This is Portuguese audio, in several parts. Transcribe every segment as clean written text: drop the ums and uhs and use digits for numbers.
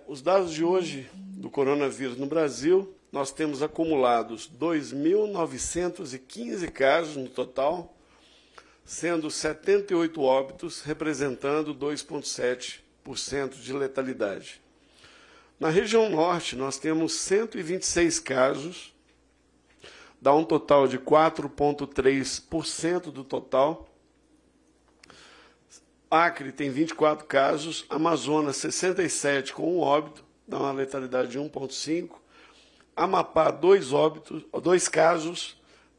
Os dados de hoje do coronavírus no Brasil, nós temos acumulados 2.915 casos no total, sendo 78 óbitos, representando 2,7% de letalidade. Na região norte, nós temos 126 casos, dá um total de 4,3% do total. Acre tem 24 casos, Amazonas 67 com 1 óbito, dá uma letalidade de 1,5%. Amapá 2 casos,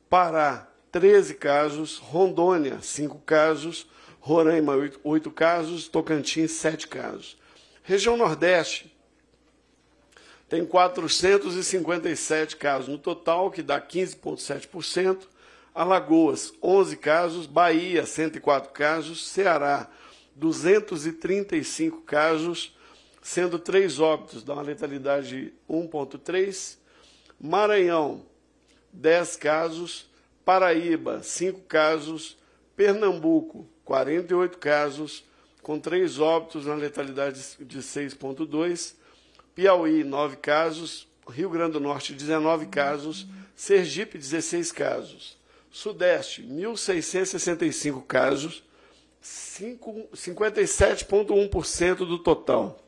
Pará 13 casos, Rondônia 5 casos, Roraima 8 casos, Tocantins 7 casos. Região Nordeste tem 457 casos no total, que dá 15,7%. Alagoas, 11 casos, Bahia, 104 casos, Ceará, 235 casos, sendo 3 óbitos, dá uma letalidade de 1,3%. Maranhão, 10 casos, Paraíba, 5 casos, Pernambuco, 48 casos, com 3 óbitos, na letalidade de 6,2%. Piauí, 9 casos, Rio Grande do Norte, 19 casos, Sergipe, 16 casos. Sudeste, 1.665 casos, 57,1% do total.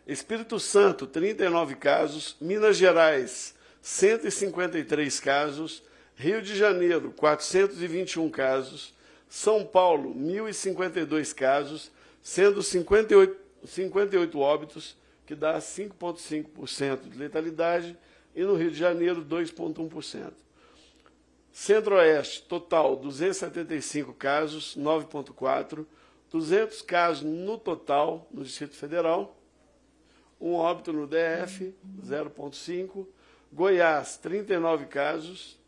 Espírito Santo, 39 casos, Minas Gerais, 153 casos, Rio de Janeiro, 421 casos, São Paulo, 1.052 casos, sendo 58 óbitos, que dá 5,5% de letalidade, e no Rio de Janeiro, 2,1%. Centro-Oeste, total, 275 casos, 9,4%, 200 casos no total, no Distrito Federal, 1 óbito no DF, 0,5%, Goiás, 39 casos,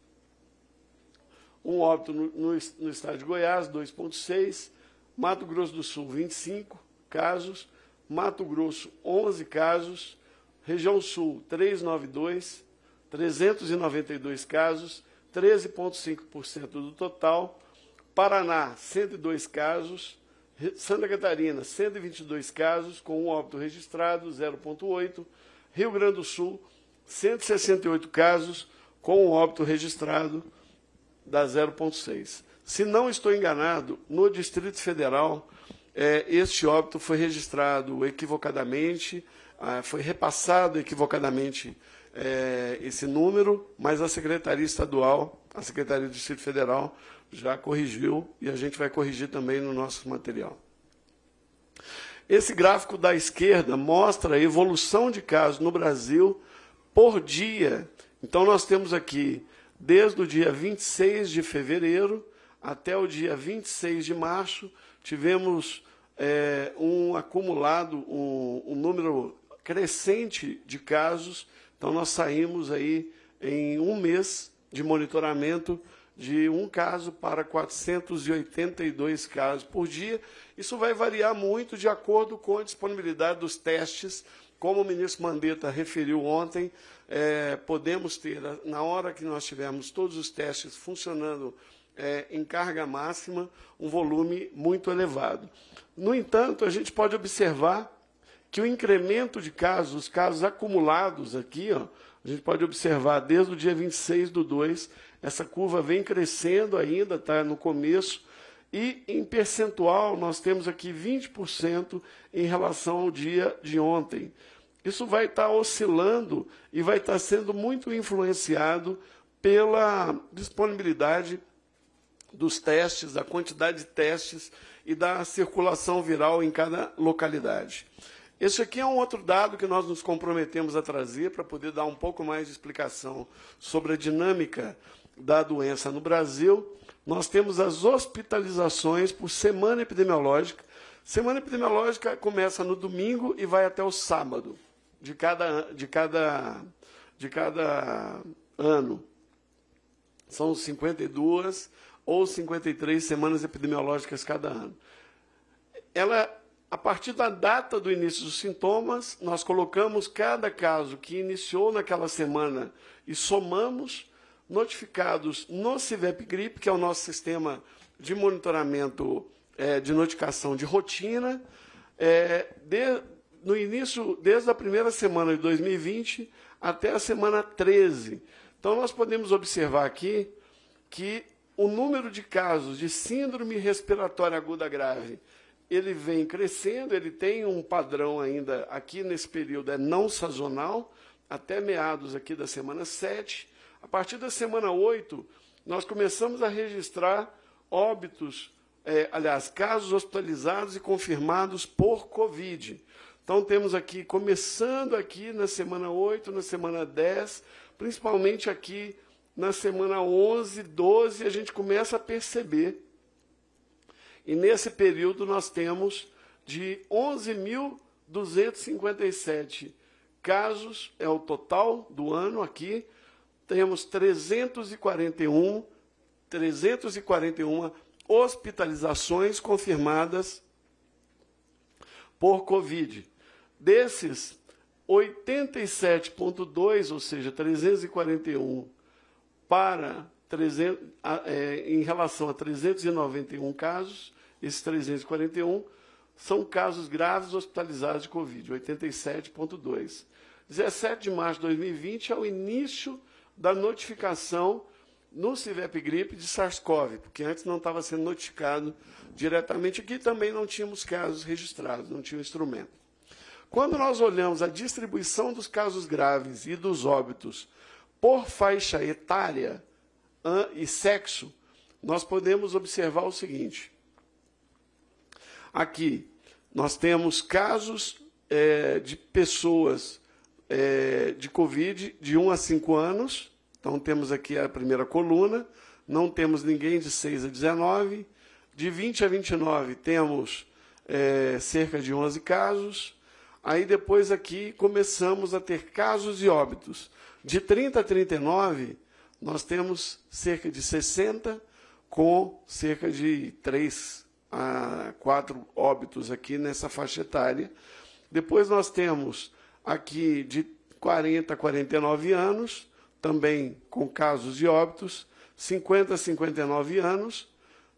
1 óbito no estado de Goiás, 2,6%, Mato Grosso do Sul, 25 casos, Mato Grosso, 11 casos, Região Sul, 392 casos, 13,5% do total, Paraná, 102 casos, Santa Catarina, 122 casos, com 1 óbito registrado, 0,8%, Rio Grande do Sul, 168 casos, com 1 óbito registrado, dá 0,6%. Se não estou enganado, no Distrito Federal, este óbito foi registrado equivocadamente, foi repassado equivocadamente esse número, mas a Secretaria Estadual, a Secretaria do Distrito Federal, já corrigiu e a gente vai corrigir também no nosso material. Esse gráfico da esquerda mostra a evolução de casos no Brasil por dia. Então, nós temos aqui, desde o dia 26 de fevereiro até o dia 26 de março, tivemos um acumulado, um número crescente de casos. Então, nós saímos aí em um mês de monitoramento de 1 caso para 482 casos por dia. Isso vai variar muito de acordo com a disponibilidade dos testes. Como o ministro Mandetta referiu ontem, podemos ter, na hora que nós tivermos todos os testes funcionando em carga máxima, um volume muito elevado. No entanto, a gente pode observar que o incremento de casos, os casos acumulados aqui, ó, a gente pode observar desde o dia 26/2, essa curva vem crescendo ainda, está no começo, e em percentual nós temos aqui 20% em relação ao dia de ontem. Isso vai estar oscilando e vai estar sendo muito influenciado pela disponibilidade dos testes, da quantidade de testes e da circulação viral em cada localidade. Esse aqui é um outro dado que nós nos comprometemos a trazer para poder dar um pouco mais de explicação sobre a dinâmica da doença no Brasil. Nós temos as hospitalizações por semana epidemiológica. Semana epidemiológica começa no domingo e vai até o sábado de cada ano. São 52 ou 53 semanas epidemiológicas cada ano. A partir da data do início dos sintomas, nós colocamos cada caso que iniciou naquela semana e somamos, notificados no CIVEP-GRIP, que é o nosso sistema de monitoramento de notificação de rotina. no início, desde a primeira semana de 2020 até a semana 13. Então, nós podemos observar aqui que o número de casos de síndrome respiratória aguda grave, ele vem crescendo, ele tem um padrão ainda aqui nesse período, é não sazonal, até meados aqui da semana 7. A partir da semana 8, nós começamos a registrar óbitos, casos hospitalizados e confirmados por Covid. Então, temos aqui, começando aqui na semana 8, na semana 10, principalmente aqui na semana 11, 12, a gente começa a perceber. E nesse período nós temos de 11.257 casos, é o total do ano aqui, temos 341 hospitalizações confirmadas por Covid. Desses, 87,2, ou seja, 341 em relação a 391 casos, esses 341 são casos graves hospitalizados de Covid, 87,2. 17 de março de 2020 é o início da notificação no CIVEP-Gripe de SARS-CoV, porque antes não estava sendo notificado diretamente aqui, também não tínhamos casos registrados, não tinha instrumento. Quando nós olhamos a distribuição dos casos graves e dos óbitos por faixa etária e sexo, nós podemos observar o seguinte. Aqui, nós temos casos de pessoas de Covid de 1 a 5 anos. Então, temos aqui a primeira coluna. Não temos ninguém de 6 a 19. De 20 a 29, temos cerca de 11 casos. Aí, depois, aqui, começamos a ter casos e óbitos. De 30 a 39, nós temos cerca de 60, com cerca de 3 a 4 óbitos aqui nessa faixa etária. Depois nós temos aqui de 40 a 49 anos, também com casos de óbitos, 50 a 59 anos,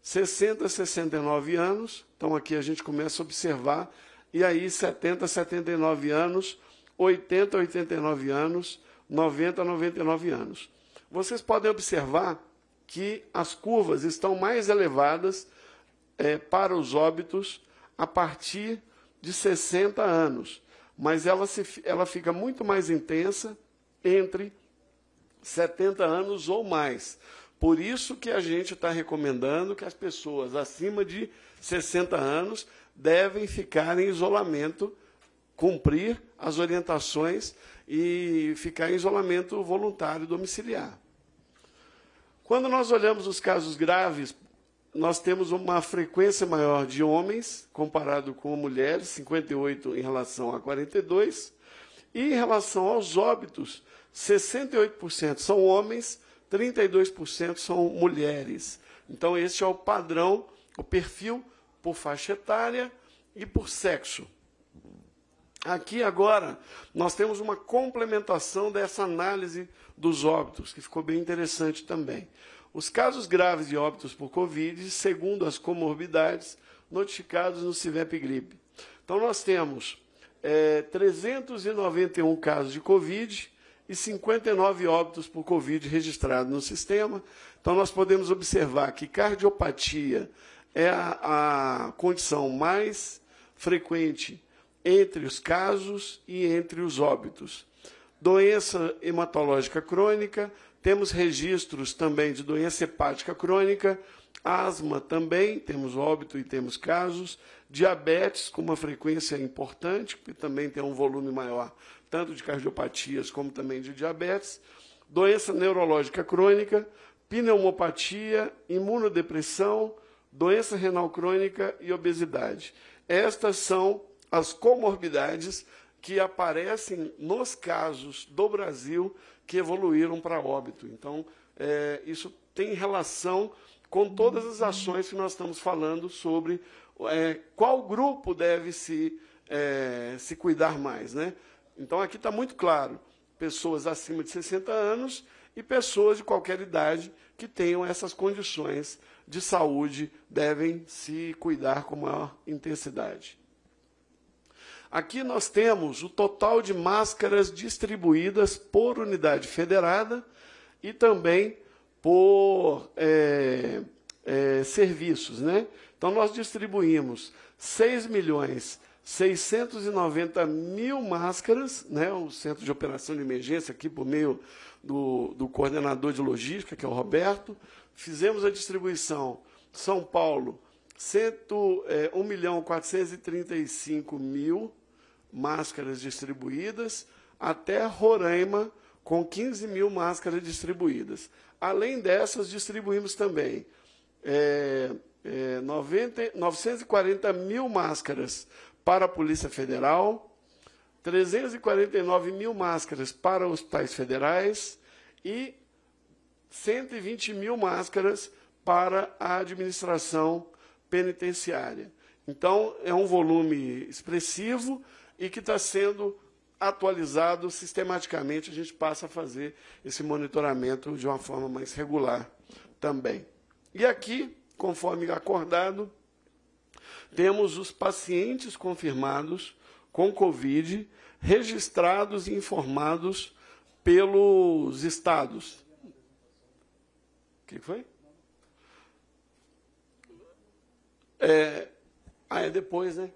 60 a 69 anos, então aqui a gente começa a observar, e aí 70 a 79 anos, 80 a 89 anos, 90 a 99 anos. Vocês podem observar que as curvas estão mais elevadas para os óbitos a partir de 60 anos, mas ela fica muito mais intensa entre 70 anos ou mais. Por isso que a gente está recomendando que as pessoas acima de 60 anos devem ficar em isolamento, cumprir as orientações e ficar em isolamento voluntário domiciliar. Quando nós olhamos os casos graves, nós temos uma frequência maior de homens, comparado com mulheres, 58 em relação a 42, e em relação aos óbitos, 68% são homens, 32% são mulheres. Então, esse é o padrão, o perfil por faixa etária e por sexo. Aqui, agora, nós temos uma complementação dessa análise dos óbitos, que ficou bem interessante também. Os casos graves de óbitos por Covid, segundo as comorbidades notificados no CIVEP-Gripe. Então, nós temos 391 casos de Covid e 59 óbitos por Covid registrados no sistema. Então, nós podemos observar que cardiopatia é a condição mais frequente entre os casos e entre os óbitos. Doença hematológica crônica, temos registros também de doença hepática crônica, asma também, temos óbito e temos casos, diabetes com uma frequência importante, porque também tem um volume maior, tanto de cardiopatias como também de diabetes, doença neurológica crônica, pneumopatia, imunodepressão, doença renal crônica e obesidade. Estas são as comorbidades que aparecem nos casos do Brasil que evoluíram para óbito. Então, isso tem relação com todas as ações que nós estamos falando sobre qual grupo deve se cuidar mais, né? Então, aqui está muito claro, pessoas acima de 60 anos e pessoas de qualquer idade que tenham essas condições de saúde devem se cuidar com maior intensidade. Aqui nós temos o total de máscaras distribuídas por unidade federada e também por serviços, né? Então, nós distribuímos 6.690.000 máscaras, né? O Centro de Operação de Emergência, aqui por meio do coordenador de logística, que é o Roberto. Fizemos a distribuição São Paulo, 1.435.000 máscaras distribuídas, até Roraima, com 15.000 máscaras distribuídas. Além dessas, distribuímos também 940.000 máscaras para a Polícia Federal, 349.000 máscaras para hospitais federais e 120.000 máscaras para a administração penitenciária. Então, é um volume expressivo e que está sendo atualizado sistematicamente. A gente passa a fazer esse monitoramento de uma forma mais regular também. E aqui, conforme acordado, temos os pacientes confirmados com Covid, registrados e informados pelos estados. O que foi? É depois, né?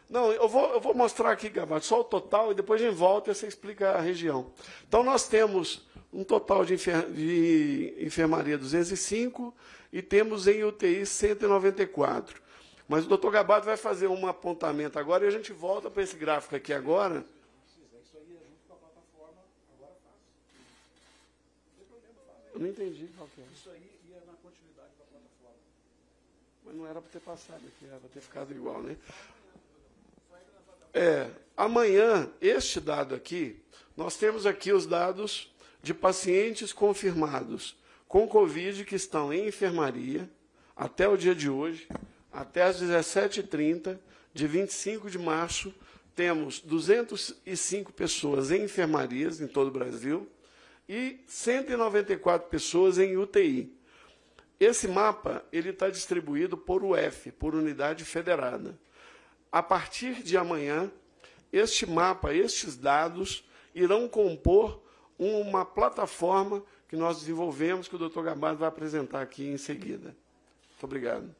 Não, eu vou mostrar aqui, Gabato, só o total, e depois a gente volta e você explica a região. Então, nós temos um total de enfermaria 205 e temos em UTI 194. Mas o doutor Gabato vai fazer um apontamento agora e a gente volta para esse gráfico aqui agora. Isso aí é junto com a plataforma, agora faz. Não tem problema, faz. Eu não entendi qual que é. Isso aí ia na continuidade da plataforma. Mas não era para ter passado aqui, era para ter ficado igual, né? Amanhã, este dado aqui, nós temos aqui os dados de pacientes confirmados com Covid que estão em enfermaria até o dia de hoje, até às 17h30, de 25 de março, temos 205 pessoas em enfermarias em todo o Brasil e 194 pessoas em UTI. Esse mapa ele está distribuído por UF, por unidade federada. A partir de amanhã, este mapa, estes dados, irão compor uma plataforma que nós desenvolvemos, que o doutor Gabato vai apresentar aqui em seguida. Muito obrigado.